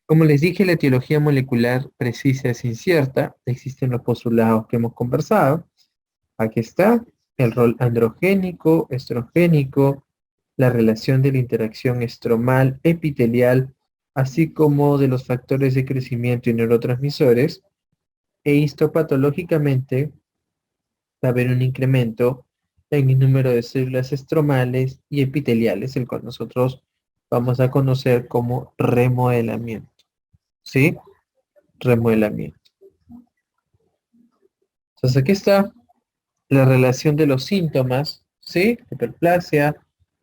Como les dije, la etiología molecular precisa es incierta. Existen los postulados que hemos conversado. Aquí está el rol androgénico, estrogénico, la relación de la interacción estromal, epitelial, así como de los factores de crecimiento y neurotransmisores. E histopatológicamente va a haber un incremento en el número de células estromales y epiteliales, el cual nosotros vamos a conocer como remodelamiento. ¿Sí? Remodelamiento. Entonces aquí está la relación de los síntomas, ¿sí? Hiperplasia,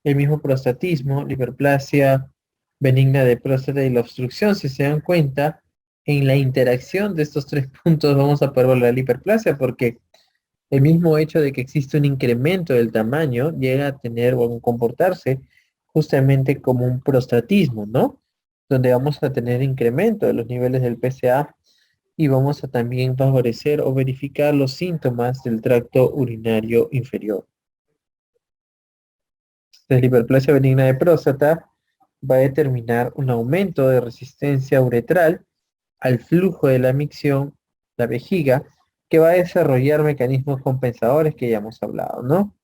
el mismo prostatismo, la hiperplasia benigna de próstata y la obstrucción, si se dan cuenta, en la interacción de estos tres puntos vamos a poder valorar la hiperplasia porque el mismo hecho de que existe un incremento del tamaño llega a tener o a comportarse justamente como un prostatismo, ¿no? Donde vamos a tener incremento de los niveles del PSA y vamos a también favorecer o verificar los síntomas del tracto urinario inferior. La hiperplasia benigna de próstata va a determinar un aumento de resistencia uretral al flujo de la micción, la vejiga, que va a desarrollar mecanismos compensadores que ya hemos hablado, ¿no?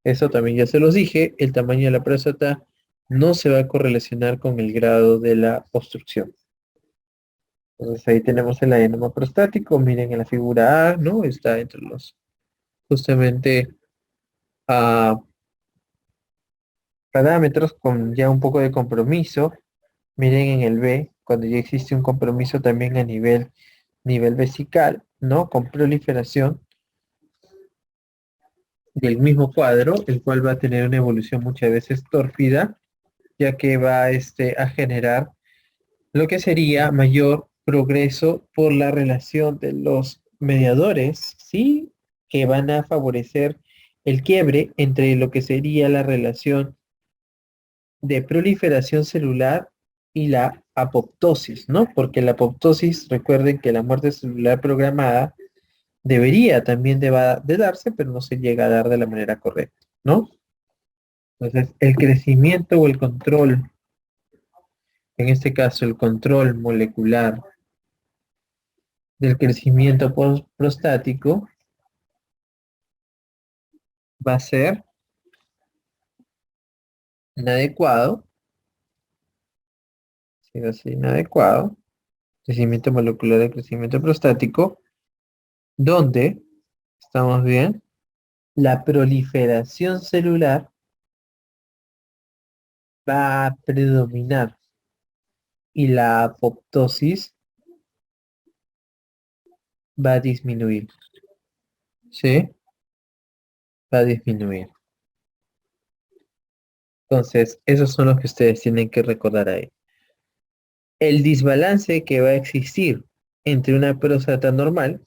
Eso también ya se los dije, el tamaño de la próstata no se va a correlacionar con el grado de la obstrucción. Entonces ahí tenemos el adenoma prostático, miren en la figura A, ¿no? Está entre los justamente a parámetros con ya un poco de compromiso. Miren en el B, cuando ya existe un compromiso también a nivel vesical, ¿no? Con proliferación del mismo cuadro, el cual va a tener una evolución muchas veces tórpida, ya que va a generar lo que sería mayor progreso por la relación de los mediadores, ¿sí? Que van a favorecer el quiebre entre lo que sería la relación de proliferación celular y la apoptosis, ¿no? Porque la apoptosis, recuerden que la muerte celular programada debería también de darse, pero no se llega a dar de la manera correcta, ¿no? Entonces, el crecimiento o el control, en este caso el control molecular del crecimiento prostático va a ser inadecuado, si va a ser inadecuado, crecimiento molecular del crecimiento prostático, donde, estamos bien, la proliferación celular va a predominar y la apoptosis va a disminuir, ¿sí? Va a disminuir. Entonces, esos son los que ustedes tienen que recordar ahí. El desbalance que va a existir entre una próstata normal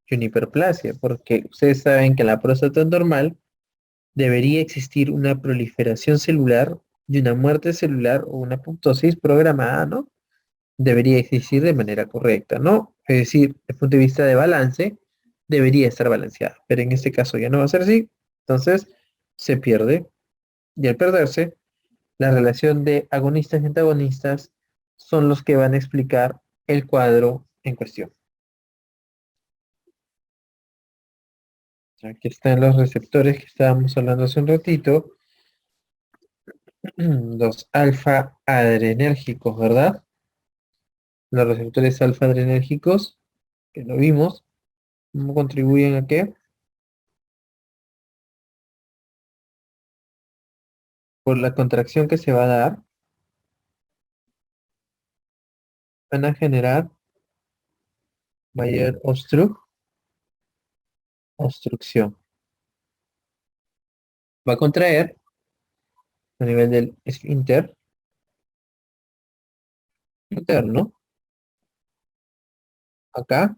y una hiperplasia, porque ustedes saben que en la próstata normal debería existir una proliferación celular y una muerte celular o una apoptosis programada, ¿no? Debería existir de manera correcta, ¿no? Es decir, desde el punto de vista de balance, debería estar balanceada, pero en este caso ya no va a ser así, entonces se pierde, y al perderse, la relación de agonistas y antagonistas son los que van a explicar el cuadro en cuestión. Aquí están los receptores que estábamos hablando hace un ratito, los alfa adrenérgicos, ¿verdad? Los receptores alfa adrenérgicos, que lo vimos, ¿cómo contribuyen a qué? Por la contracción que se va a dar, van a generar mayor obstrucción. Va a contraer a nivel del esfínter interno, acá,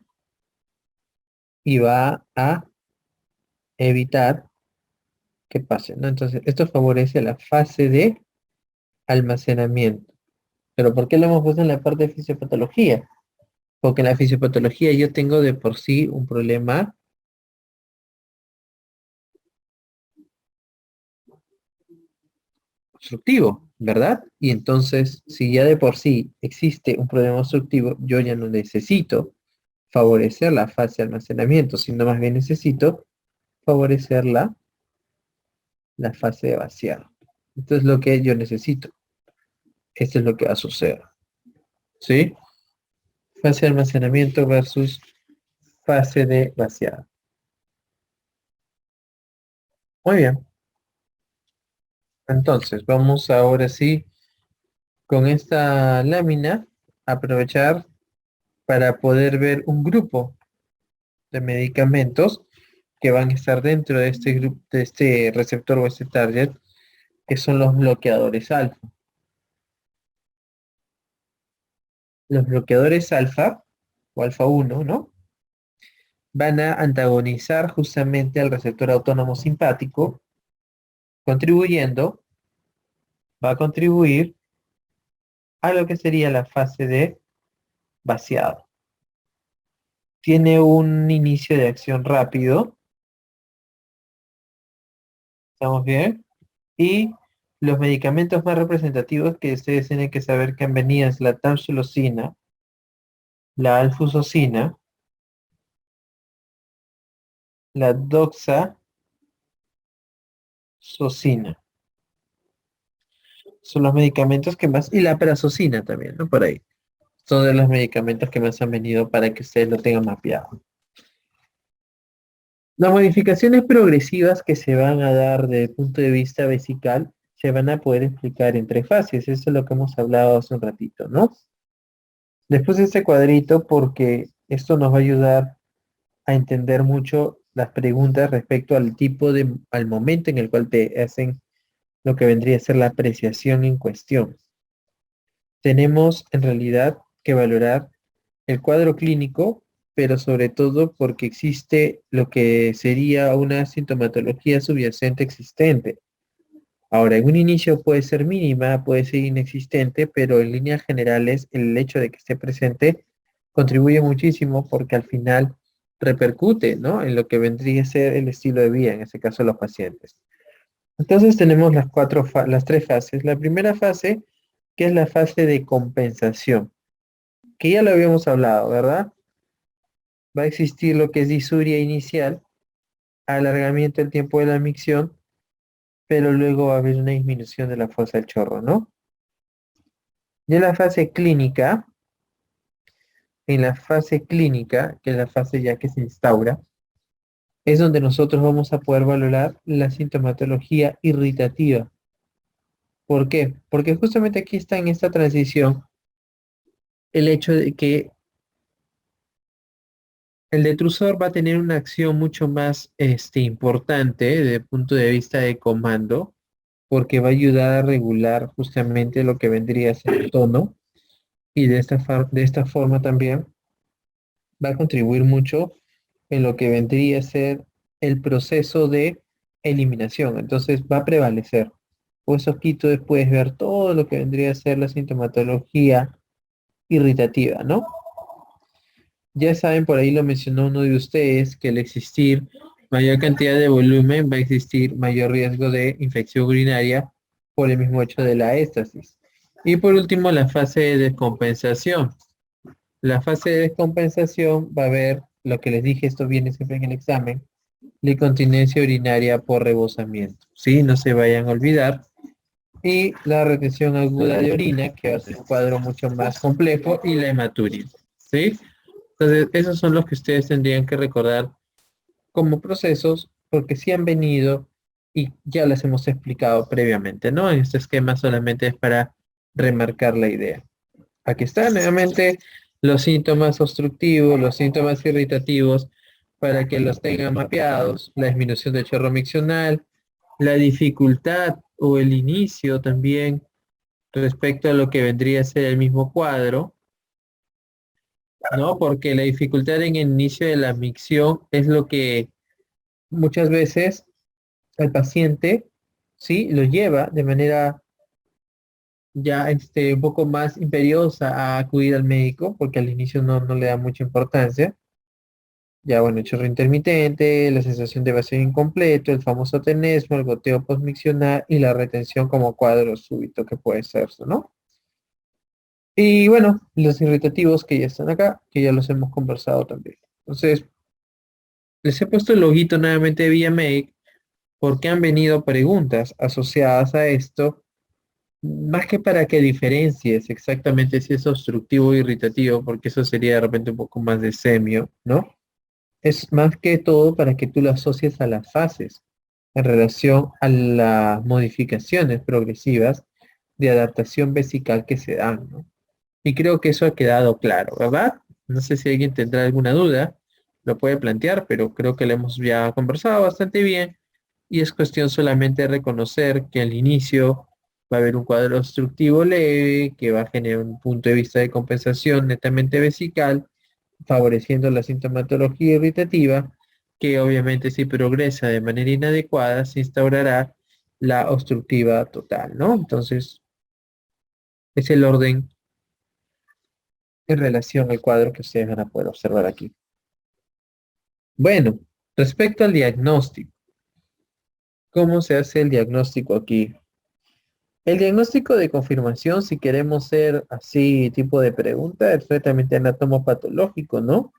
y va a evitar que pase, ¿no? Entonces, esto favorece la fase de almacenamiento. Pero ¿por qué lo hemos puesto en la parte de fisiopatología? Porque en la fisiopatología yo tengo de por sí un problema obstructivo, ¿verdad? Y entonces, si ya de por sí existe un problema obstructivo, yo ya no necesito favorecer la fase de almacenamiento, sino más bien necesito favorecer la fase de vaciado. Esto es lo que yo necesito. Esto es lo que va a suceder. ¿Sí? Fase de almacenamiento versus fase de vaciado. Muy bien. Entonces, vamos ahora sí con esta lámina a aprovechar para poder ver un grupo de medicamentos que van a estar dentro de este grupo, de este receptor o este target, que son los bloqueadores alfa. Los bloqueadores alfa o alfa 1, ¿no? Van a antagonizar justamente al receptor autónomo simpático, contribuyendo, va a contribuir a lo que sería la fase de vaciado. Tiene un inicio de acción rápido, ¿estamos bien? Y los medicamentos más representativos que ustedes tienen que saber que han venido es la tamsulosina, la alfusosina, la doxasocina. Son los medicamentos que más, y la prazosina también, ¿no? Por ahí. Son de los medicamentos que más han venido para que ustedes lo tengan mapeado. Las modificaciones progresivas que se van a dar desde el punto de vista vesical se van a poder explicar en tres fases. Eso es lo que hemos hablado hace un ratito, ¿no? Después de este cuadrito, porque esto nos va a ayudar a entender mucho las preguntas respecto al al momento en el cual te hacen lo que vendría a ser la apreciación en cuestión. Tenemos en realidad que valorar el cuadro clínico, pero sobre todo porque existe lo que sería una sintomatología subyacente existente. Ahora, en un inicio puede ser mínima, puede ser inexistente, pero en líneas generales el hecho de que esté presente contribuye muchísimo porque al final repercute, ¿no? En lo que vendría a ser el estilo de vida, en este caso los pacientes. Entonces tenemos las tres fases. La primera fase, que es la fase de compensación, que ya lo habíamos hablado, ¿verdad? Va a existir lo que es disuria inicial, alargamiento del tiempo de la micción, pero luego va a haber una disminución de la fuerza del chorro, ¿no? Y en la fase clínica, que es la fase ya que se instaura, es donde nosotros vamos a poder valorar la sintomatología irritativa. ¿Por qué? Porque justamente aquí está en esta transición el hecho de que el detrusor va a tener una acción mucho más importante desde el punto de vista de comando, porque va a ayudar a regular justamente lo que vendría a ser el tono y de esta forma también va a contribuir mucho en lo que vendría a ser el proceso de eliminación. Entonces va a prevalecer. Por eso aquí tú puedes ver todo lo que vendría a ser la sintomatología irritativa, ¿no? Ya saben, por ahí lo mencionó uno de ustedes, que al existir mayor cantidad de volumen va a existir mayor riesgo de infección urinaria por el mismo hecho de la éstasis. Y por último, la fase de descompensación. La fase de descompensación va a haber, lo que les dije, esto viene siempre en el examen, la incontinencia urinaria por rebosamiento. ¿Sí? No se vayan a olvidar. Y la retención aguda de orina, que va a ser un cuadro mucho más complejo, y la hematuria. ¿Sí? Entonces, esos son los que ustedes tendrían que recordar como procesos, porque sí han venido y ya les hemos explicado previamente, ¿no? En este esquema solamente es para remarcar la idea. Aquí están nuevamente los síntomas obstructivos, los síntomas irritativos, para que los tengan mapeados, la disminución del chorro miccional, la dificultad o el inicio también respecto a lo que vendría a ser el mismo cuadro, ¿no? Porque la dificultad en el inicio de la micción es lo que muchas veces al paciente, ¿sí? Lo lleva de manera ya un poco más imperiosa a acudir al médico, porque al inicio no le da mucha importancia. Ya bueno, chorro intermitente, la sensación de vacío incompleto, el famoso tenesmo, el goteo postmiccional y la retención como cuadro súbito que puede ser, ¿no? Y bueno, los irritativos que ya están acá, que ya los hemos conversado también. Entonces, les he puesto el loguito nuevamente de ViaMake porque han venido preguntas asociadas a esto, más que para que diferencies exactamente si es obstructivo o irritativo, porque eso sería de repente un poco más de semio, ¿no? Es más que todo para que tú lo asocies a las fases en relación a las modificaciones progresivas de adaptación vesical que se dan, ¿no? Y creo que eso ha quedado claro, ¿verdad? No sé si alguien tendrá alguna duda, lo puede plantear, pero creo que lo hemos ya conversado bastante bien y es cuestión solamente de reconocer que al inicio va a haber un cuadro obstructivo leve que va a generar un punto de vista de compensación netamente vesical, favoreciendo la sintomatología irritativa, que obviamente si progresa de manera inadecuada se instaurará la obstructiva total, ¿no? Entonces, es el orden en relación al cuadro que ustedes van a poder observar aquí. Bueno, respecto al diagnóstico, ¿cómo se hace el diagnóstico aquí? El diagnóstico de confirmación, si queremos ser así tipo de pregunta, es netamente anatomopatológico, ¿no?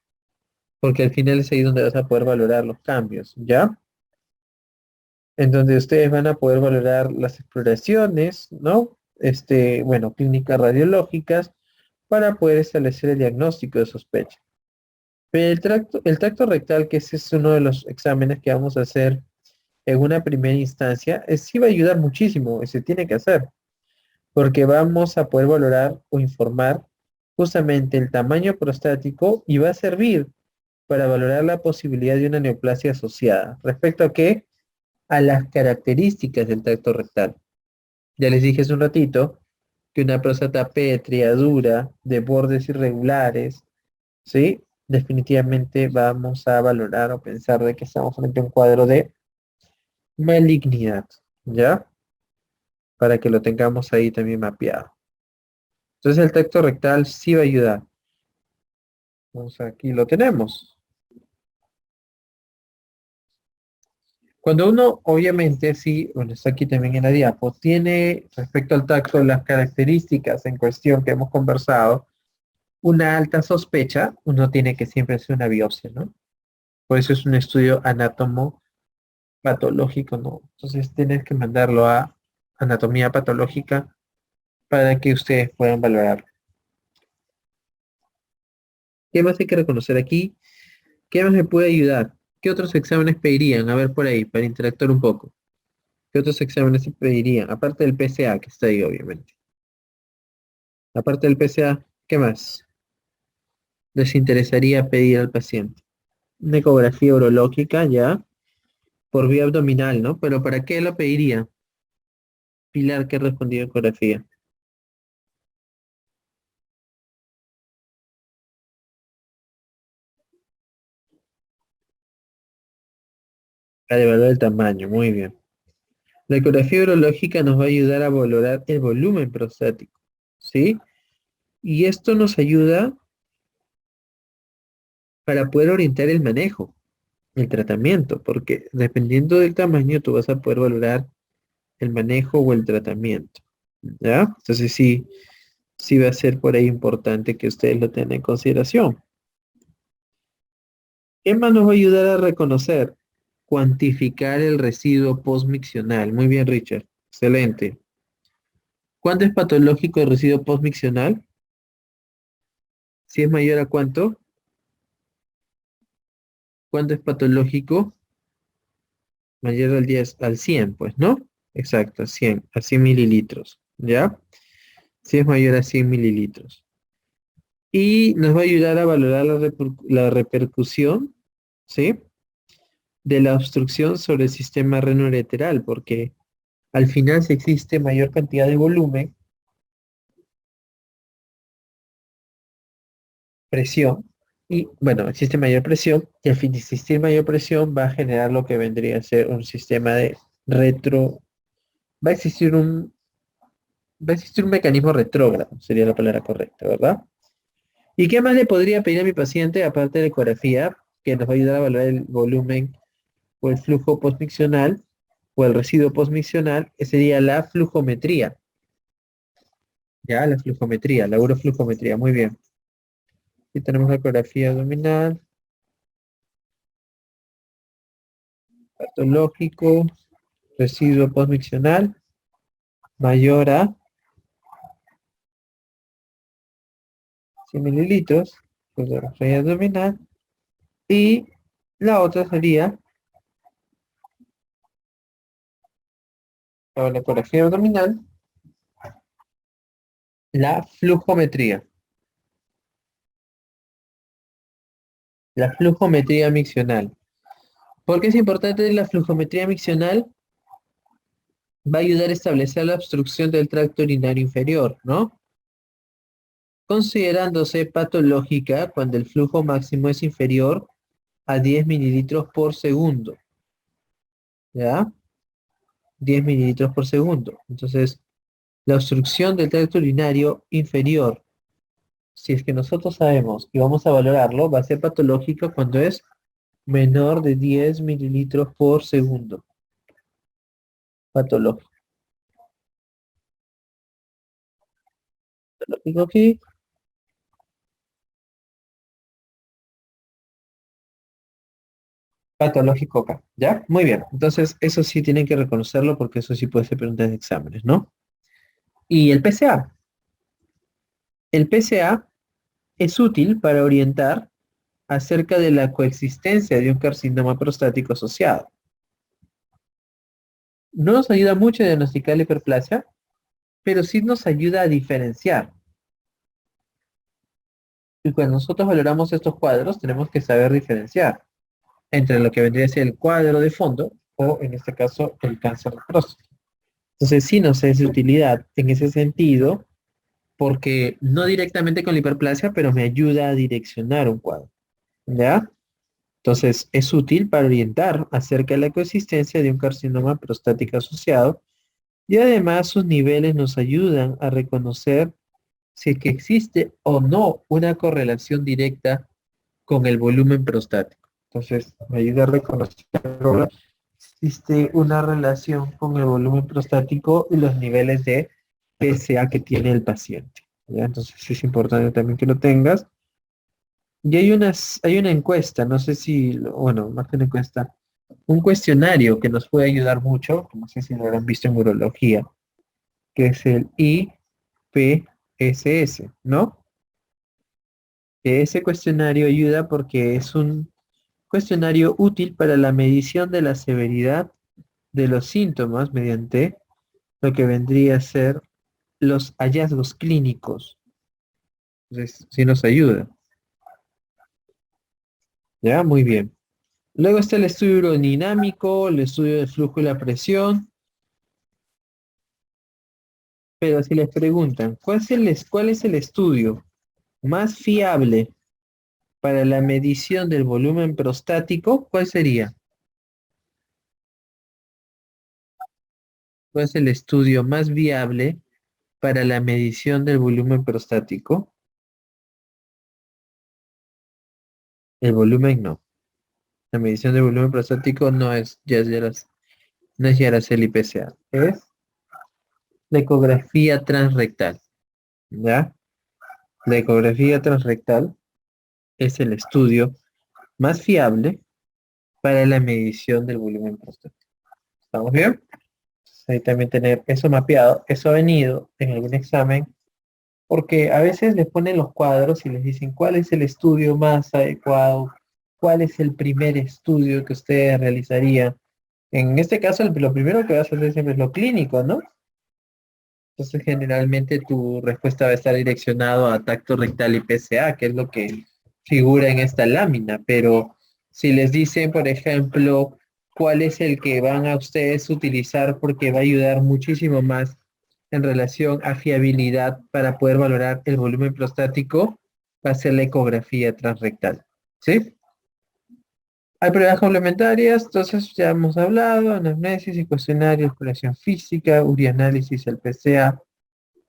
Porque al final es ahí donde vas a poder valorar los cambios, ¿ya? En donde ustedes van a poder valorar las exploraciones, ¿no? Bueno, clínicas radiológicas para poder establecer el diagnóstico de sospecha. Pero el tracto rectal, que ese es uno de los exámenes que vamos a hacer en una primera instancia, sí va a ayudar muchísimo, y se tiene que hacer, porque vamos a poder valorar o informar justamente el tamaño prostático y va a servir para valorar la posibilidad de una neoplasia asociada. ¿Respecto a qué? A las características del tracto rectal. Ya les dije hace un ratito que una próstata pétrea, dura, de bordes irregulares, ¿sí? Definitivamente vamos a valorar o pensar de que estamos frente a un cuadro de malignidad, ¿ya? Para que lo tengamos ahí también mapeado. Entonces el tacto rectal sí va a ayudar. Vamos, aquí lo tenemos. Cuando uno, obviamente, sí, bueno, está aquí también en la diapo, tiene respecto al tacto las características en cuestión que hemos conversado, una alta sospecha, uno tiene que siempre hacer una biopsia, ¿no? Por eso es un estudio anátomo patológico, ¿no? Entonces tienes que mandarlo a anatomía patológica para que ustedes puedan valorar. ¿Qué más hay que reconocer aquí? ¿Qué más me puede ayudar? ¿Qué otros exámenes pedirían? A ver por ahí, para interactuar un poco. ¿Qué otros exámenes se pedirían? Aparte del PSA, que está ahí, obviamente. Aparte del PSA, ¿qué más les interesaría pedir al paciente? Una ecografía urológica, ya, por vía abdominal, ¿no? Pero ¿para qué lo pediría? Pilar, ¿qué respondió ecografía? Para evaluar el tamaño, muy bien. La ecografía urológica nos va a ayudar a valorar el volumen prostático, ¿sí? Y esto nos ayuda para poder orientar el manejo, el tratamiento, porque dependiendo del tamaño tú vas a poder valorar el manejo o el tratamiento, ¿ya? Entonces sí, sí va a ser por ahí importante que ustedes lo tengan en consideración. ¿Qué más nos va a ayudar a reconocer? Cuantificar el residuo postmiccional. Muy bien, Richard. Excelente. ¿Cuánto es patológico el residuo postmiccional? Si es mayor a cuánto, ¿cuánto es patológico? Mayor al 10, al 100, pues, ¿no? Exacto, a 100 mililitros, ¿ya? Si es mayor a 100 mililitros. Y nos va a ayudar a valorar la repercusión, ¿sí? De la obstrucción sobre el sistema renoureteral, porque al final si existe mayor cantidad de volumen, presión, y bueno, existe mayor presión, y al fin de existir mayor presión va a generar lo que vendría a ser un sistema de retro, va a existir un, va a existir un mecanismo retrógrado, sería la palabra correcta, ¿verdad? ¿Y qué más le podría pedir a mi paciente aparte de ecografía? que nos va a ayudar a evaluar el volumen o el flujo postmiccional o el residuo postmiccional, sería la flujometría. Ya, la flujometría, la uroflujometría, muy bien. Aquí tenemos la ecografía abdominal, patológico, residuo postmiccional, mayor a 100 mililitros, pues de la ecografía abdominal, y la otra sería, para la ecografía abdominal, la flujometría. La flujometría miccional. ¿Por qué es importante la flujometría miccional? Va a ayudar a establecer la obstrucción del tracto urinario inferior, ¿no? Considerándose patológica cuando el flujo máximo es inferior a 10 mililitros por segundo. ¿Ya? 10 mililitros por segundo. Entonces, la obstrucción del tracto urinario inferior, si es que nosotros sabemos y vamos a valorarlo, va a ser patológica cuando es menor de 10 mililitros por segundo. Patológico. Patológico aquí. Patológico acá, ¿ya? Muy bien. Entonces, eso sí tienen que reconocerlo porque eso sí puede ser preguntas de exámenes, ¿no? Y el PCA. El PCA es útil para orientar acerca de la coexistencia de un carcinoma prostático asociado. No nos ayuda mucho a diagnosticar la hiperplasia, pero sí nos ayuda a diferenciar. Y cuando nosotros valoramos estos cuadros, tenemos que saber diferenciar entre lo que vendría a ser el cuadro de fondo o, en este caso, el cáncer de próstata. Entonces, sí nos es de utilidad en ese sentido, porque no directamente con la hiperplasia, pero me ayuda a direccionar un cuadro. ¿Ya? Entonces, es útil para orientar acerca de la coexistencia de un carcinoma prostático asociado y además sus niveles nos ayudan a reconocer si es que existe o no una correlación directa con el volumen prostático. Entonces, me ayuda a reconocer si existe una relación con el volumen prostático y los niveles de PSA que tiene el paciente. ¿Ya? Entonces, es importante también que lo tengas. Y hay una encuesta, no sé si, bueno, más que una encuesta, un cuestionario que nos puede ayudar mucho, no sé si lo habrán visto en urología, que es el IPSS, ¿no? Que ese cuestionario ayuda porque es un cuestionario útil para la medición de la severidad de los síntomas mediante lo que vendría a ser los hallazgos clínicos. Entonces, sí nos ayuda. Ya, muy bien. Luego está el estudio urodinamico, el estudio del flujo y la presión. Pero si les preguntan, ¿cuál es el estudio más fiable para la medición del volumen prostático? ¿Cuál sería? ¿Cuál es el estudio más viable para la medición del volumen prostático? El volumen no. La medición del volumen prostático no es no es Yaracel PSA. Es la ecografía transrectal. ¿Ya? La ecografía transrectal es el estudio más fiable para la medición del volumen prostático. ¿Estamos bien? Ahí también tener eso mapeado. Eso ha venido en algún examen, porque a veces les ponen los cuadros y les dicen cuál es el estudio más adecuado, cuál es el primer estudio que ustedes realizarían. En este caso, lo primero que vas a hacer siempre es lo clínico, ¿no? Entonces, generalmente tu respuesta va a estar direccionado a tacto rectal y PSA, que es lo que figura en esta lámina. Pero si les dicen, por ejemplo, cuál es el que van a ustedes utilizar porque va a ayudar muchísimo más en relación a fiabilidad para poder valorar el volumen prostático, va a ser la ecografía transrectal. ¿Sí? Hay pruebas complementarias, entonces ya hemos hablado, anamnesis y cuestionario, exploración física, urianálisis, el PCA,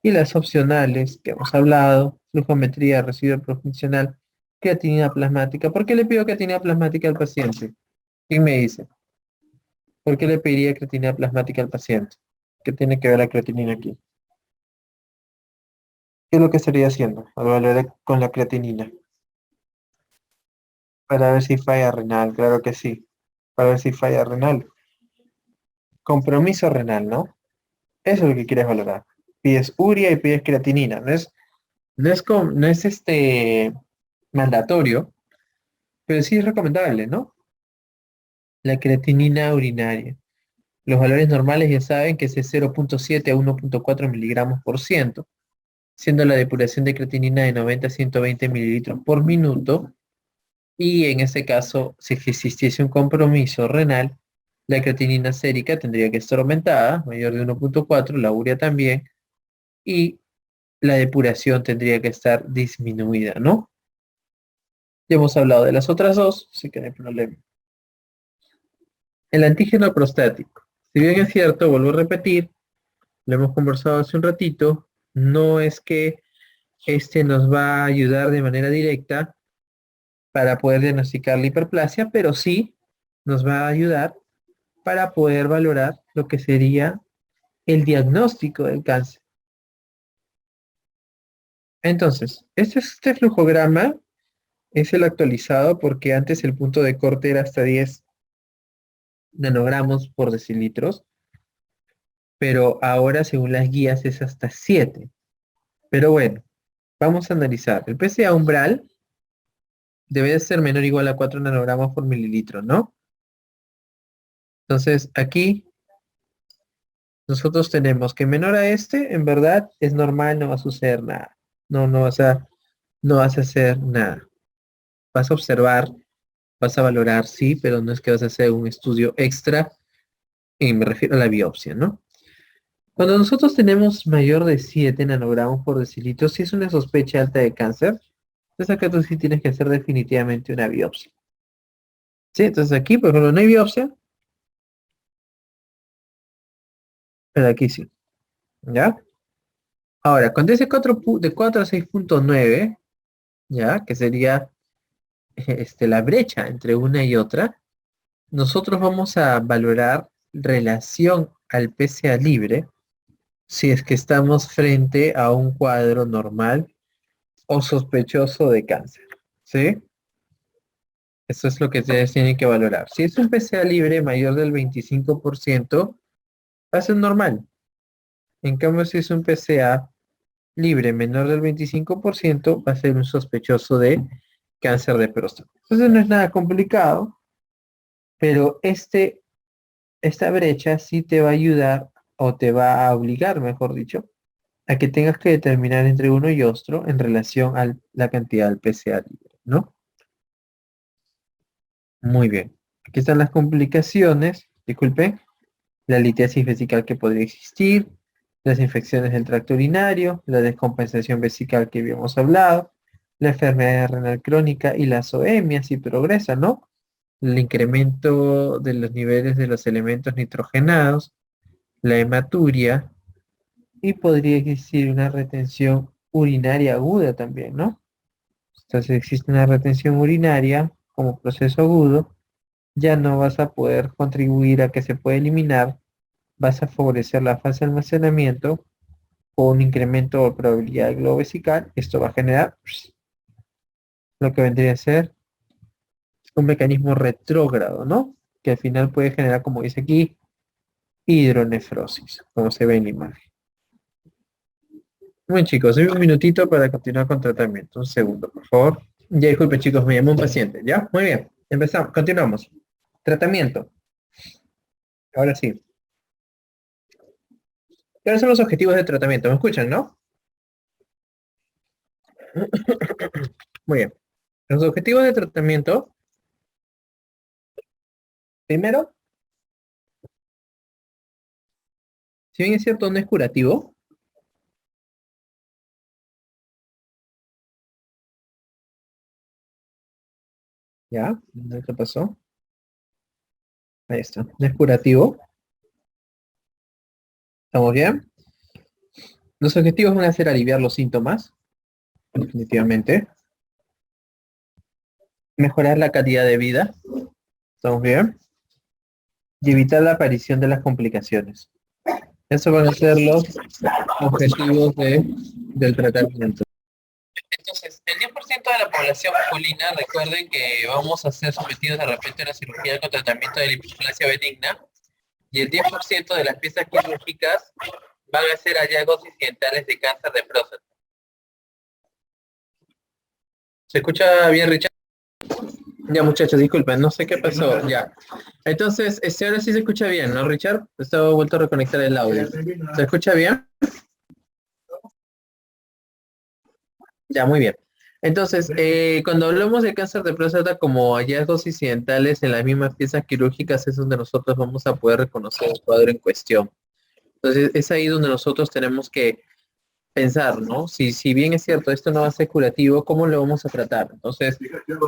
y las opcionales que hemos hablado, flujometría, residuo profuncional Creatinina plasmática. ¿Por qué le pido creatinina plasmática al paciente? ¿Quién me dice? ¿Por qué le pediría creatinina plasmática al paciente? ¿Qué tiene que ver la creatinina aquí? ¿Qué es lo que estaría haciendo al valorar con la creatinina? Para ver si falla renal, claro que sí. Para ver si falla renal. Compromiso renal, ¿no? Eso es lo que quieres valorar. Pides urea y pides creatinina. No es mandatorio, pero sí es recomendable, ¿no? La creatinina urinaria. Los valores normales ya saben que es de 0,7 a 1,4 miligramos por ciento, siendo la depuración de creatinina de 90 a 120 mililitros por minuto. Y en este caso, si existiese un compromiso renal, la creatinina sérica tendría que estar aumentada, mayor de 1,4, la urea también, y la depuración tendría que estar disminuida, ¿no? Ya hemos hablado de las otras dos, así que no hay problema. El antígeno prostático. Si bien es cierto, vuelvo a repetir, lo hemos conversado hace un ratito, no es que este nos va a ayudar de manera directa para poder diagnosticar la hiperplasia, pero sí nos va a ayudar para poder valorar lo que sería el diagnóstico del cáncer. Entonces, este flujograma es el actualizado porque antes el punto de corte era hasta 10 nanogramos por decilitros, pero ahora según las guías es hasta 7. Pero bueno, vamos a analizar. El PSA umbral debe de ser menor o igual a 4 nanogramos por mililitro, ¿no? Entonces, aquí nosotros tenemos que menor a este, en verdad, es normal, no va a suceder nada. No vas a hacer nada. Vas a observar, vas a valorar, sí, pero no es que vas a hacer un estudio extra, y me refiero a la biopsia, ¿no? Cuando nosotros tenemos mayor de 7 nanogramos por decilitro, si es una sospecha alta de cáncer, entonces acá tú sí tienes que hacer definitivamente una biopsia. Sí, entonces aquí, por ejemplo, no hay biopsia, pero aquí sí, ¿ya? Ahora, cuando ese 4 a 6,9, ¿ya? Que sería la brecha entre una y otra, nosotros vamos a valorar relación al PSA libre si es que estamos frente a un cuadro normal o sospechoso de cáncer, ¿sí? Eso es lo que ustedes tienen que valorar. Si es un PSA libre mayor del 25%, va a ser normal. En cambio, si es un PSA libre menor del 25%, va a ser un sospechoso de cáncer de próstata. Entonces no es nada complicado, pero esta brecha sí te va a ayudar o te va a obligar, mejor dicho, a que tengas que determinar entre uno y otro en relación a la cantidad del PSA libre, ¿no? Muy bien. Aquí están las complicaciones, disculpe, la litiasis vesical que podría existir, las infecciones del tracto urinario, la descompensación vesical que habíamos hablado, la enfermedad renal crónica y la zoemia si progresa, ¿no? El incremento de los niveles de los elementos nitrogenados, la hematuria y podría existir una retención urinaria aguda también, ¿no? Entonces, si existe una retención urinaria como proceso agudo, ya no vas a poder contribuir a que se pueda eliminar, vas a favorecer la fase de almacenamiento o un incremento de probabilidad de globo vesical. Esto va a generar lo que vendría a ser un mecanismo retrógrado, ¿no? Que al final puede generar, como dice aquí, hidronefrosis, como se ve en la imagen. Bueno, chicos, doy un minutito para continuar con tratamiento. Un segundo, por favor. Ya disculpe, chicos, me llamó un paciente. ¿Ya? Muy bien. Empezamos, continuamos. Tratamiento. Ahora sí. ¿Cuáles son los objetivos del tratamiento? ¿Me escuchan, no? Muy bien. Los objetivos de tratamiento, primero, si bien es cierto, no es curativo, ¿ya? ¿Qué pasó? Ahí está. No es curativo. ¿Estamos bien? Los objetivos van a ser aliviar los síntomas, definitivamente. mejorar la calidad de vida, ¿estamos bien? Y evitar la aparición de las complicaciones. Esos van a ser los objetivos del tratamiento. Entonces, el 10% de la población masculina, recuerden que vamos a ser sometidos de repente a una cirugía con tratamiento de hiperplasia benigna, y el 10% de las piezas quirúrgicas van a ser hallazgos incidentales de cáncer de próstata. ¿Se escucha bien, Richard? Ya, muchachos, disculpen, no sé qué pasó, ya. Entonces, ahora sí se escucha bien, ¿no, Richard? Estaba vuelto a reconectar el audio. ¿Se escucha bien? Ya, muy bien. Entonces, cuando hablamos de cáncer de próstata como hallazgos incidentales en las mismas piezas quirúrgicas, es donde nosotros vamos a poder reconocer el cuadro en cuestión. Entonces, es ahí donde nosotros tenemos que pensar, ¿no? Si bien es cierto, esto no va a ser curativo, ¿cómo lo vamos a tratar? Entonces,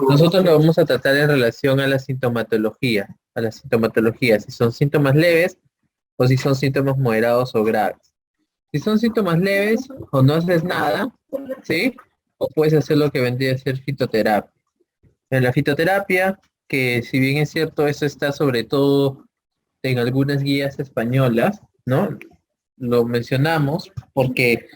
nosotros lo vamos a tratar en relación a la sintomatología, si son síntomas leves o si son síntomas moderados o graves. Si son síntomas leves o no haces nada, ¿sí? O puedes hacer lo que vendría a ser fitoterapia. En la fitoterapia, que si bien es cierto, eso está sobre todo en algunas guías españolas, ¿no? Lo mencionamos porque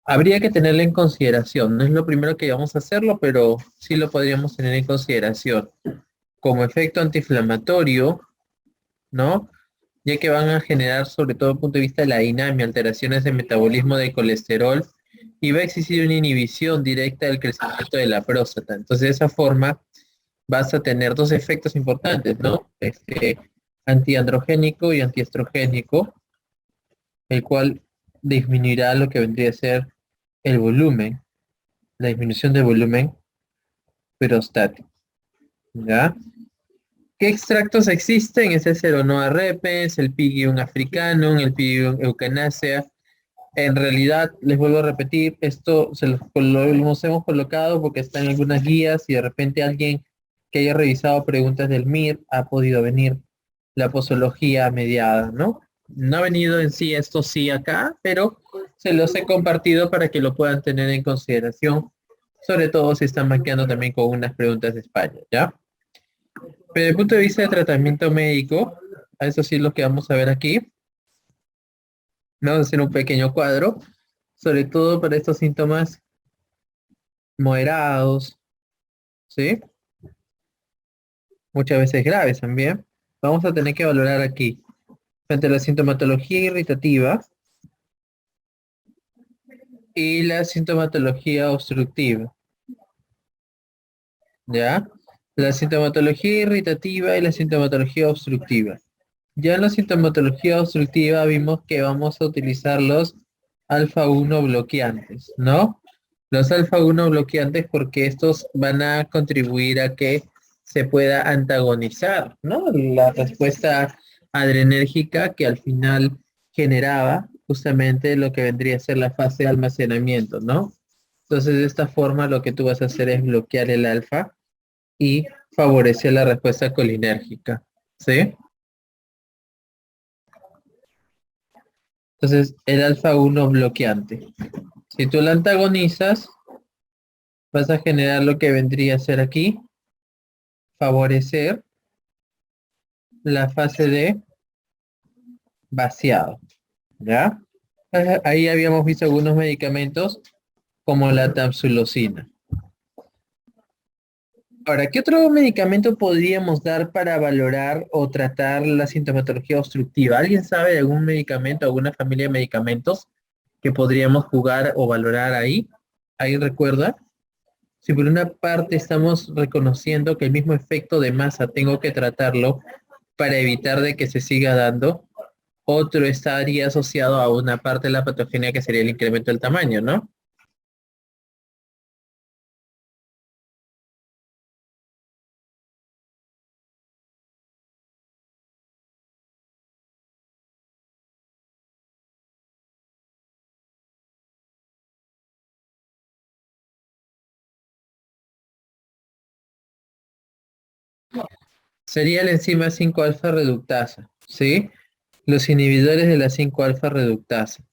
habría que tenerlo en consideración. No es lo primero que vamos a hacerlo, pero sí lo podríamos tener en consideración. Como efecto antiinflamatorio, ¿no? Ya que van a generar, sobre todo desde el punto de vista de la dinamia, alteraciones de metabolismo de colesterol y va a existir una inhibición directa del crecimiento de la próstata. Entonces, de esa forma vas a tener dos efectos importantes, ¿no? Antiandrogénico y antiestrogénico, el cual disminuirá lo que vendría a ser el volumen, la disminución del volumen prostático, ¿ya? ¿Qué extractos existen? Es el Ceronoa repens, el Pygium africanum, el Pygium eucanacea. En realidad, les vuelvo a repetir, esto los hemos colocado porque está en algunas guías y de repente alguien que haya revisado preguntas del MIR ha podido venir la posología mediada, ¿no? No ha venido en sí esto sí acá, pero se los he compartido para que lo puedan tener en consideración, sobre todo si están banqueando también con unas preguntas de España, ¿ya? Pero desde el punto de vista de tratamiento médico, a eso sí es lo que vamos a ver aquí. Vamos a hacer un pequeño cuadro, sobre todo para estos síntomas moderados, ¿sí? Muchas veces graves también. Vamos a tener que valorar aquí, frente a la sintomatología irritativa y la sintomatología obstructiva, ¿ya? La sintomatología irritativa y la sintomatología obstructiva. Ya en la sintomatología obstructiva vimos que vamos a utilizar los alfa 1 bloqueantes, ¿no? Los alfa 1 bloqueantes porque estos van a contribuir a que se pueda antagonizar, ¿no? La respuesta adrenérgica que al final generaba justamente lo que vendría a ser la fase de almacenamiento, ¿no? Entonces, de esta forma lo que tú vas a hacer es bloquear el alfa y favorecer la respuesta colinérgica, ¿sí? Entonces, el alfa 1 bloqueante. Si tú la antagonizas, vas a generar lo que vendría a ser aquí, favorecer la fase de vaciado, ¿ya? Ahí habíamos visto algunos medicamentos como la tamsulosina. Ahora, ¿qué otro medicamento podríamos dar para valorar o tratar la sintomatología obstructiva? ¿Alguien sabe de algún medicamento, alguna familia de medicamentos que podríamos jugar o valorar ahí? ¿Ahí recuerda? Si por una parte estamos reconociendo que el mismo efecto de masa tengo que tratarlo para evitar de que se siga dando, otro estaría asociado a una parte de la patogenia que sería el incremento del tamaño, ¿no? Sería la enzima 5 alfa reductasa, ¿sí? Los inhibidores de la 5 alfa reductasa,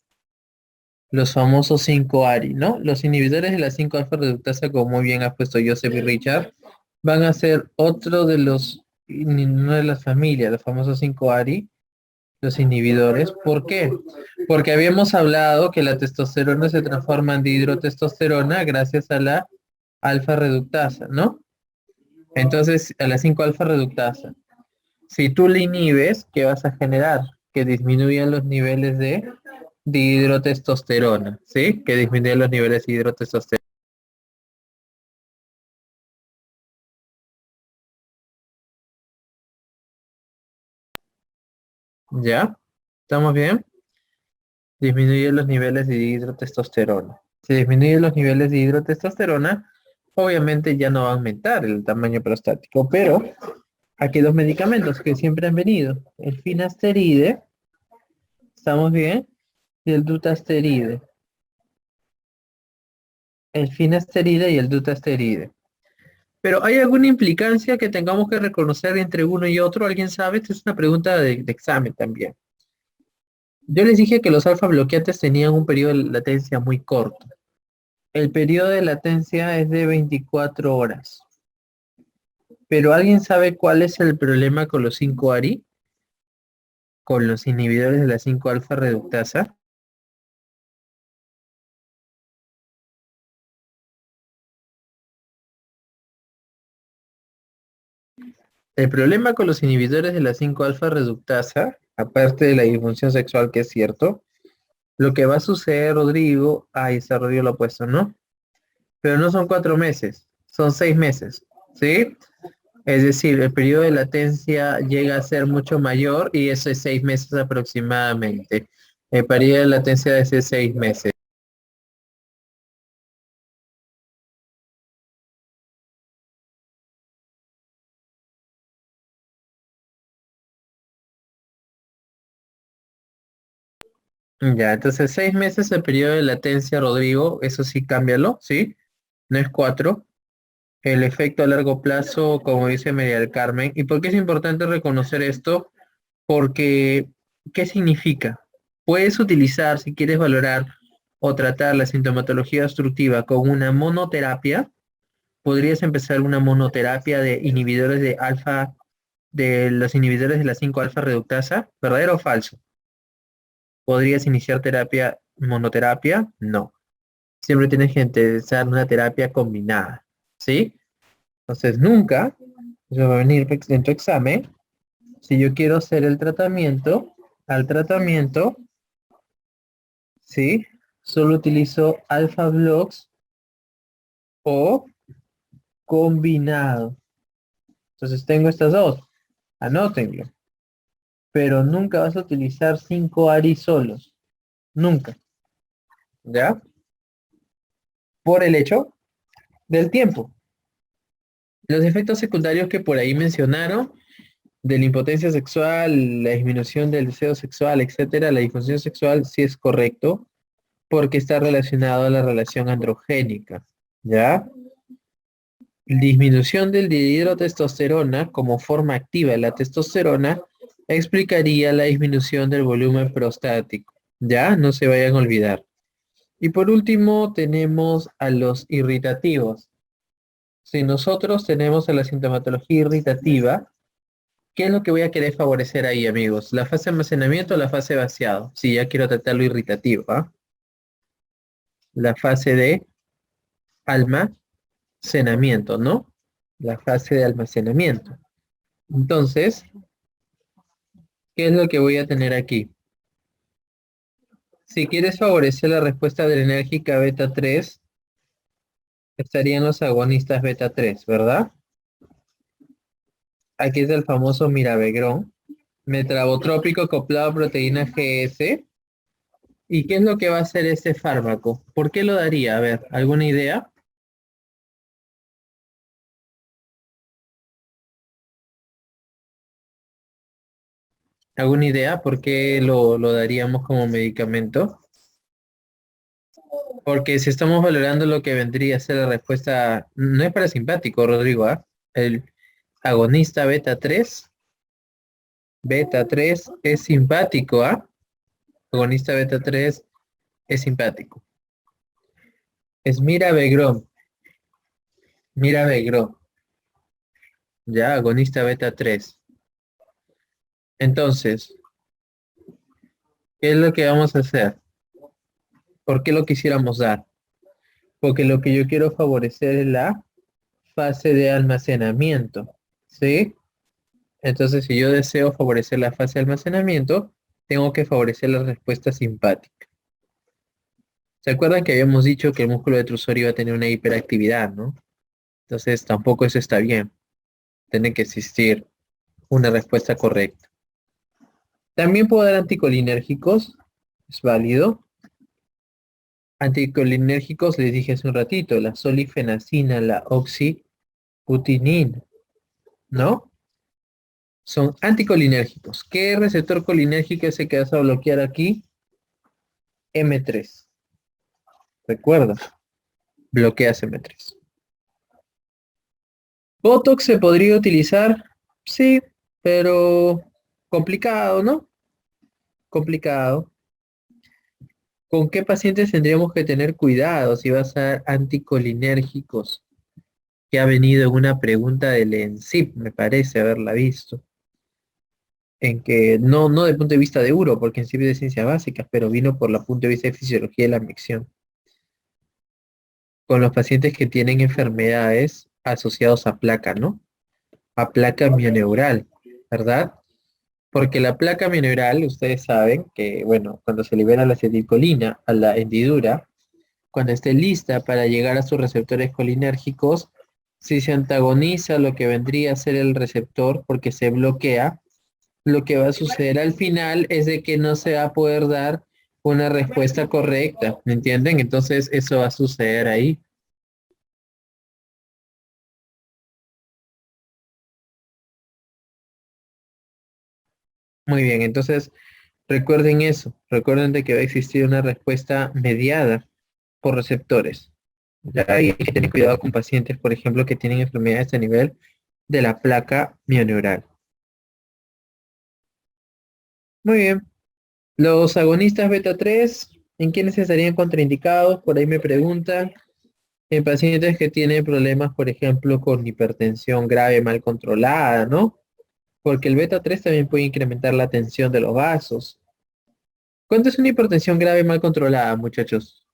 los famosos 5 ARI, ¿no? Los inhibidores de la 5 alfa reductasa, como muy bien ha puesto Joseph y Richard, van a ser otro de una de las familias, los famosos 5-ARI, los inhibidores. ¿Por qué? Porque habíamos hablado que la testosterona se transforma en dihidrotestosterona gracias a la alfa reductasa, ¿no? Entonces, a la 5 alfa reductasa. Si tú le inhibes, ¿qué vas a generar? Que disminuyan los niveles de dihidrotestosterona, ¿sí? Que disminuyan los niveles de dihidrotestosterona. ¿Ya? ¿Estamos bien? Disminuyen los niveles de dihidrotestosterona. Si disminuyen los niveles de dihidrotestosterona, obviamente ya no va a aumentar el tamaño prostático, pero aquí dos medicamentos que siempre han venido, el finasteride, ¿estamos bien? Y el dutasteride. El finasteride y el dutasteride. Pero ¿hay alguna implicancia que tengamos que reconocer entre uno y otro? ¿Alguien sabe? Esta es una pregunta de examen también. Yo les dije que los alfa bloqueantes tenían un periodo de latencia muy corto. El periodo de latencia es de 24 horas. Pero ¿alguien sabe cuál es el problema con los 5-ARI? Con los inhibidores de la 5 alfa reductasa. El problema con los inhibidores de la 5 alfa reductasa, aparte de la disfunción sexual, que es cierto, lo que va a suceder, Rodrigo, se Rodrigo lo ha puesto, ¿no? Pero no son 4 meses, son 6 meses, ¿sí? Es decir, el periodo de latencia llega a ser mucho mayor y eso es 6 meses aproximadamente. El periodo de latencia es de 6 meses. Ya, entonces 6 meses el periodo de latencia, Rodrigo, eso sí, cámbialo, ¿sí? No es 4. El efecto a largo plazo, como dice María del Carmen. ¿Y por qué es importante reconocer esto? Porque, ¿qué significa? Puedes utilizar, si quieres valorar o tratar la sintomatología obstructiva con una monoterapia, podrías empezar una monoterapia de inhibidores de alfa, de los inhibidores de la 5 alfa reductasa, ¿verdadero o falso? ¿Podrías iniciar terapia monoterapia? No. Siempre tienes que empezar una terapia combinada, ¿sí? Entonces, nunca, eso va a venir en tu examen, si yo quiero hacer el tratamiento, al tratamiento, ¿sí? Solo utilizo alfa blocks o combinado. Entonces tengo estas dos, anótenlo. Pero nunca vas a utilizar 5 ARI solos, nunca, ¿ya? Por el hecho del tiempo. Los efectos secundarios que por ahí mencionaron, de la impotencia sexual, la disminución del deseo sexual, etcétera, la disfunción sexual sí es correcto, porque está relacionado a la relación androgénica, ¿ya? Disminución del dihidrotestosterona como forma activa de la testosterona explicaría la disminución del volumen prostático, ¿ya? No se vayan a olvidar. Y por último tenemos a los irritativos. Si nosotros tenemos a la sintomatología irritativa, ¿qué es lo que voy a querer favorecer ahí, amigos? ¿La fase de almacenamiento o la fase de vaciado? Si ya quiero tratar lo irritativo, ¿ah? La fase de almacenamiento, ¿no? La fase de almacenamiento. Entonces, ¿qué es lo que voy a tener aquí? Si quieres favorecer la respuesta adrenérgica beta 3, estarían los agonistas beta 3, ¿verdad? Aquí es el famoso mirabegrón, metrabotrópico acoplado a proteína GS. ¿Y qué es lo que va a hacer este fármaco? ¿Por qué lo daría? A ver, ¿alguna idea? ¿Alguna idea por qué lo daríamos como medicamento? Porque si estamos valorando lo que vendría a ser la respuesta, no es parasimpático, Rodrigo, ¿ah? El agonista beta 3 es simpático, ¿ah? Agonista beta 3 es simpático. Es mirabegrón, mirabegrón. ya, agonista beta 3. Entonces, ¿qué es lo que vamos a hacer? ¿Por qué lo quisiéramos dar? Porque lo que yo quiero favorecer es la fase de almacenamiento, ¿sí? Entonces, si yo deseo favorecer la fase de almacenamiento, tengo que favorecer la respuesta simpática. ¿Se acuerdan que habíamos dicho que el músculo detrusorio iba a tener una hiperactividad, ¿no? Entonces, tampoco eso está bien. Tiene que existir una respuesta correcta. También puedo dar anticolinérgicos, es válido. Anticolinérgicos, les dije hace un ratito, la solifenacina, la oxybutinina, ¿no? Son anticolinérgicos. ¿Qué receptor colinérgico es el que vas a bloquear aquí? M3. Recuerda, bloqueas M3. Botox se podría utilizar, sí, pero complicado, ¿no? Complicado. ¿Con qué pacientes tendríamos que tener cuidado si vas a dar anticolinérgicos? Que ha venido en una pregunta del ENSIP, me parece haberla visto. En que no del punto de vista de uro, porque en sí es de ciencias básicas, pero vino por el punto de vista de fisiología de la micción. Con los pacientes que tienen enfermedades asociados a placa, ¿no? A placa mioneural, ¿verdad? Porque la placa mioneural, ustedes saben que, bueno, cuando se libera la acetilcolina a la hendidura, cuando esté lista para llegar a sus receptores colinérgicos, si se antagoniza lo que vendría a ser el receptor porque se bloquea, lo que va a suceder al final es de que no se va a poder dar una respuesta correcta, ¿me entienden? Entonces eso va a suceder ahí. Muy bien, entonces recuerden eso, recuerden de que va a existir una respuesta mediada por receptores. Ya hay que tener cuidado con pacientes, por ejemplo, que tienen enfermedades a nivel de la placa mioneural. Muy bien. Los agonistas beta 3, ¿en quiénes estarían contraindicados? Por ahí me preguntan. En pacientes que tienen problemas, por ejemplo, con hipertensión grave mal controlada, ¿no? Porque el beta 3 también puede incrementar la tensión de los vasos. ¿Cuánto es una hipertensión grave mal controlada, muchachos?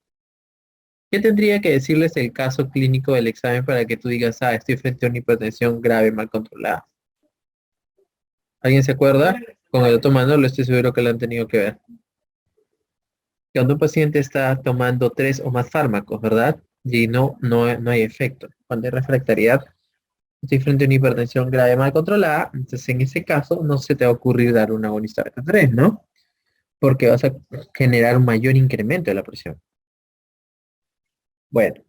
¿Qué tendría que decirles el caso clínico del examen para que tú digas, ah, estoy frente a una hipertensión grave mal controlada? ¿Alguien se acuerda? Con el otro Manolo estoy seguro que lo han tenido que ver. Cuando un paciente está tomando 3 o más fármacos, ¿verdad? Y no hay efecto. Cuando hay refractariedad, estoy frente a una hipertensión grave mal controlada, entonces en ese caso no se te va a ocurrir dar un agonista beta 3, ¿no? Porque vas a generar un mayor incremento de la presión. Bueno,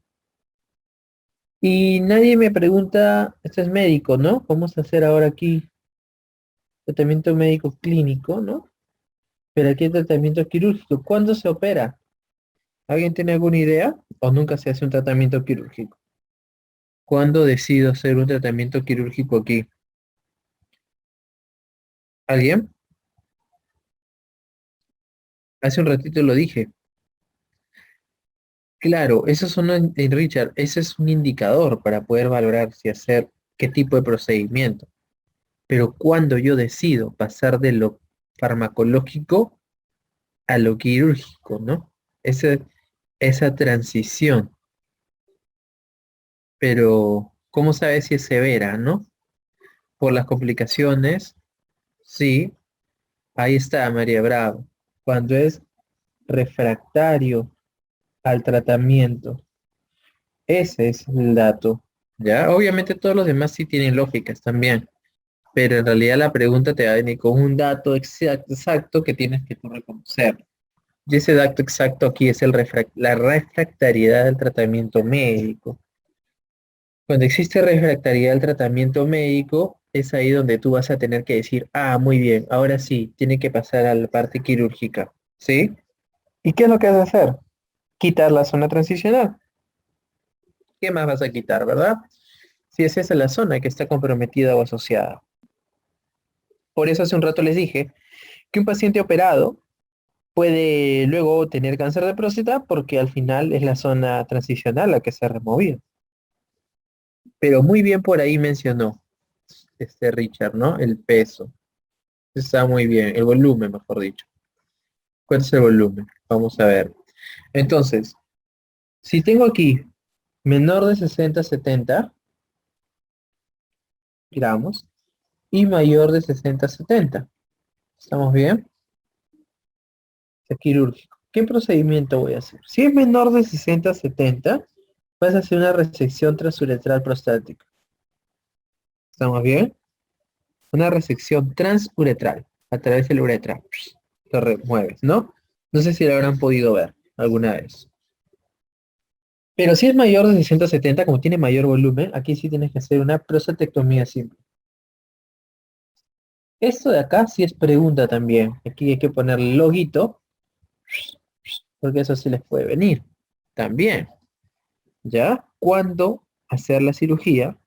y nadie me pregunta, esto es médico, ¿no? Vamos a hacer ahora aquí tratamiento médico clínico, ¿no? Pero aquí el tratamiento quirúrgico. ¿Cuándo se opera? ¿Alguien tiene alguna idea? ¿O nunca se hace un tratamiento quirúrgico? ¿Cuándo decido hacer un tratamiento quirúrgico aquí? ¿Alguien? Hace un ratito lo dije. Claro, eso es Richard, ese es un indicador para poder valorar si hacer qué tipo de procedimiento. Pero cuando yo decido pasar de lo farmacológico a lo quirúrgico, ¿no? Esa transición. Pero, ¿cómo sabes si es severa, no? Por las complicaciones, sí, ahí está María Bravo. Cuando es refractario al tratamiento, ese es el dato. Ya, obviamente todos los demás sí tienen lógicas también, pero en realidad la pregunta te va a venir con un dato exacto que tienes que tú reconocer. Y ese dato exacto aquí es la refractariedad del tratamiento médico. Cuando existe refractariedad al tratamiento médico, es ahí donde tú vas a tener que decir, ah, muy bien, ahora sí, tiene que pasar a la parte quirúrgica, ¿sí? ¿Y qué es lo que vas a hacer? Quitar la zona transicional. ¿Qué más vas a quitar, verdad? Si es esa la zona que está comprometida o asociada. Por eso hace un rato les dije que un paciente operado puede luego tener cáncer de próstata porque al final es la zona transicional la que se ha removido. Pero muy bien por ahí mencionó. Richard, ¿no? El peso. Está muy bien. El volumen, mejor dicho. ¿Cuánto es el volumen? Vamos a ver. Entonces, si tengo aquí menor de 60-70 gramos y mayor de 60-70. ¿Estamos bien? Es quirúrgico. ¿Qué procedimiento voy a hacer? Si es menor de 60-70, vas a hacer una resección transuretral prostática. ¿Estamos bien? Una resección transuretral a través de la uretra. Lo remueves, ¿no? No sé si lo habrán podido ver alguna vez. Pero si es mayor de 60-70, como tiene mayor volumen, aquí sí tienes que hacer una prostatectomía simple. Esto de acá sí es pregunta también. Aquí hay que ponerle loguito, porque eso sí les puede venir. También, ¿ya? ¿Cuándo hacer la cirugía?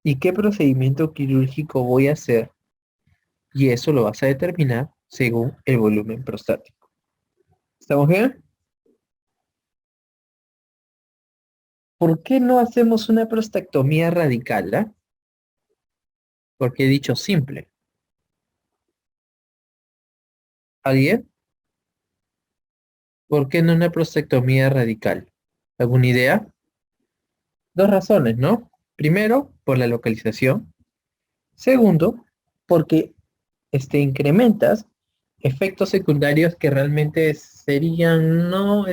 ¿Y qué procedimiento quirúrgico voy a hacer? Y eso lo vas a determinar según el volumen prostático. ¿Estamos bien? ¿Por qué no hacemos una prostatectomía radical? Porque he dicho simple. ¿Alguien? ¿Por qué no una prostatectomía radical? ¿Alguna idea? Dos razones, ¿no? Primero, por la localización. Segundo, porque incrementas efectos secundarios que realmente serían no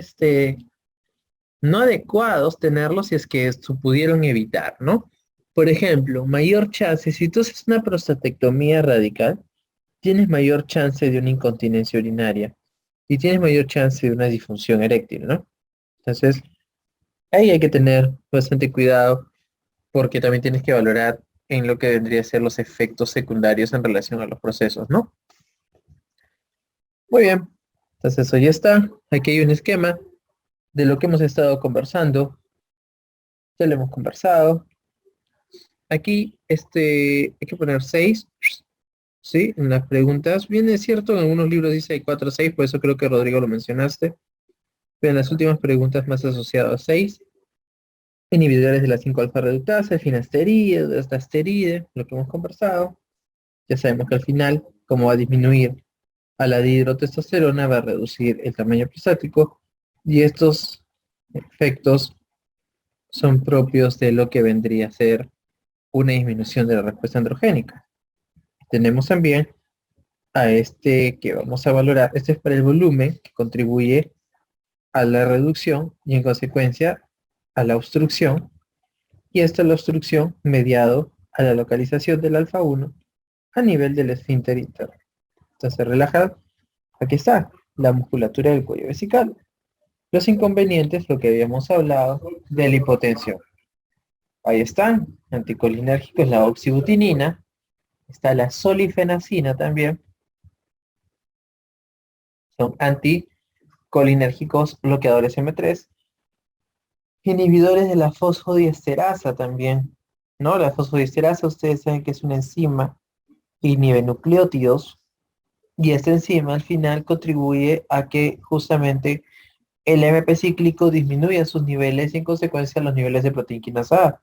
adecuados tenerlos si es que se pudieron evitar, ¿no? Por ejemplo, mayor chance, si tú haces una prostatectomía radical, tienes mayor chance de una incontinencia urinaria y tienes mayor chance de una disfunción eréctil, ¿no? Entonces, ahí hay que tener bastante cuidado porque también tienes que valorar en lo que vendría a ser los efectos secundarios en relación a los procesos, ¿no? Muy bien, entonces eso ya está. Aquí hay un esquema de lo que hemos estado conversando. Ya lo hemos conversado. Aquí hay que poner 6, ¿sí? En las preguntas. Viene cierto, en algunos libros dice hay 4 o 6, por eso creo que Rodrigo lo mencionaste. Pero en las últimas preguntas más asociado a 6. Inhibidores de la 5 alfa reductasa, finasteride, dastasteride, lo que hemos conversado. Ya sabemos que al final, como va a disminuir a la dihidrotestosterona, va a reducir el tamaño prostático y estos efectos son propios de lo que vendría a ser una disminución de la respuesta androgénica. Tenemos también a que vamos a valorar, este es para el volumen que contribuye a la reducción y en consecuencia a la obstrucción, y esta es la obstrucción mediado a la localización del alfa 1 a nivel del esfínter interno. Entonces relajar, aquí está, la musculatura del cuello vesical. Los inconvenientes, lo que habíamos hablado de la hipotensión. Ahí están, anticolinérgicos, la oxibutinina, está la solifenacina también, son anticolinérgicos bloqueadores M3, inhibidores de la fosfodiesterasa también, ¿no? La fosfodiesterasa, ustedes saben que es una enzima que inhibe nucleótidos, y esta enzima al final contribuye a que justamente el MP cíclico disminuya sus niveles y en consecuencia los niveles de proteína quinasa A.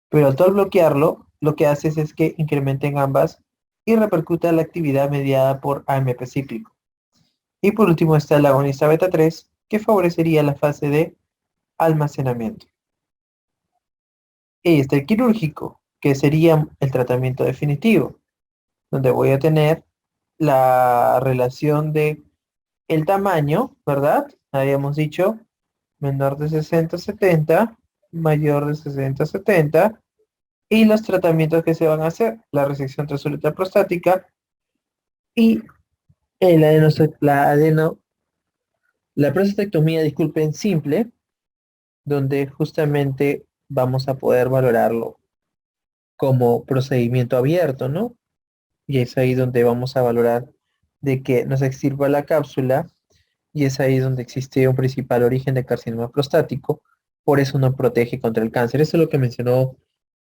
Pero al todo bloquearlo, lo que haces es que incrementen ambas y repercuta la actividad mediada por AMP cíclico. Y por último está el agonista beta 3, que favorecería la fase de almacenamiento. Y está el quirúrgico, que sería el tratamiento definitivo, donde voy a tener la relación de el tamaño, ¿verdad? Habíamos dicho menor de 60-70, mayor de 60-70, y los tratamientos que se van a hacer, la resección transuretral prostática y el la prostatectomía, disculpen, simple, donde justamente vamos a poder valorarlo como procedimiento abierto, ¿no? Y es ahí donde vamos a valorar de que nos extirpa la cápsula y es ahí donde existe un principal origen de carcinoma prostático, por eso no protege contra el cáncer. Eso es lo que mencionó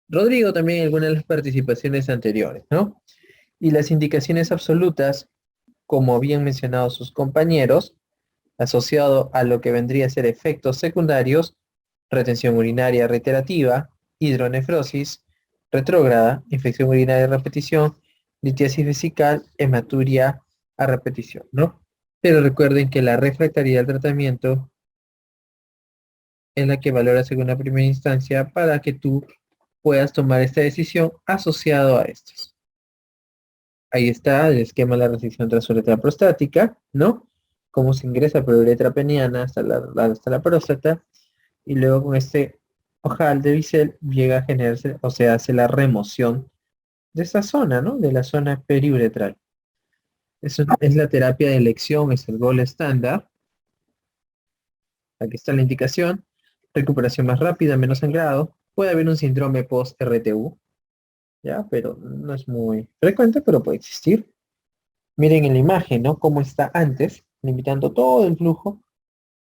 Rodrigo también en algunas de las participaciones anteriores, ¿no? Y las indicaciones absolutas, como habían mencionado sus compañeros, asociado a lo que vendría a ser efectos secundarios, retención urinaria reiterativa, hidronefrosis, retrógrada, infección urinaria a repetición, litiasis vesical, hematuria a repetición, ¿no? Pero recuerden que la refractaria al tratamiento es la que valora según la primera instancia para que tú puedas tomar esta decisión asociado a estos. Ahí está el esquema de la resección transuretral prostática, ¿no? Cómo se ingresa por la uretra peniana hasta la próstata y luego con este ojal de bisel llega a generarse, o sea, hace la remoción de esa zona, ¿no? De la zona periuretral. Eso es la terapia de elección, es el gol estándar. Aquí está la indicación. Recuperación más rápida, menos sangrado. Puede haber un síndrome post-RTU, ¿ya? Pero no es muy frecuente, pero puede existir. Miren en la imagen, ¿no? Cómo está antes, limitando todo el flujo,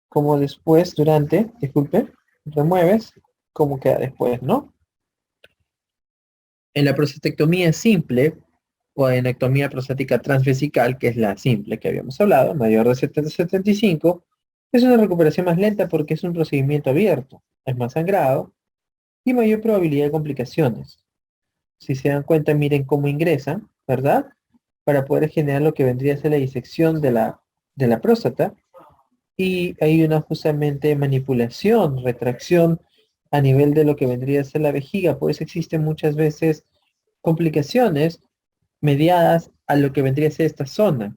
como después, durante, disculpe, remueves, cómo queda después, ¿no? En la prostatectomía simple o en ectomía prostática transvesical, que es la simple que habíamos hablado, mayor de 70-75, es una recuperación más lenta porque es un procedimiento abierto, es más sangrado y mayor probabilidad de complicaciones. Si se dan cuenta, miren cómo ingresan, ¿verdad? Para poder generar lo que vendría a ser la disección de la próstata. Y hay una justamente manipulación, retracción a nivel de lo que vendría a ser la vejiga. Por eso existen muchas veces complicaciones mediadas a lo que vendría a ser esta zona,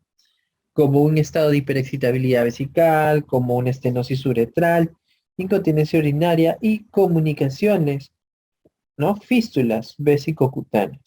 como un estado de hiperexcitabilidad vesical, como una estenosis uretral, incontinencia urinaria y comunicaciones, ¿no? Fístulas vesicocutáneas.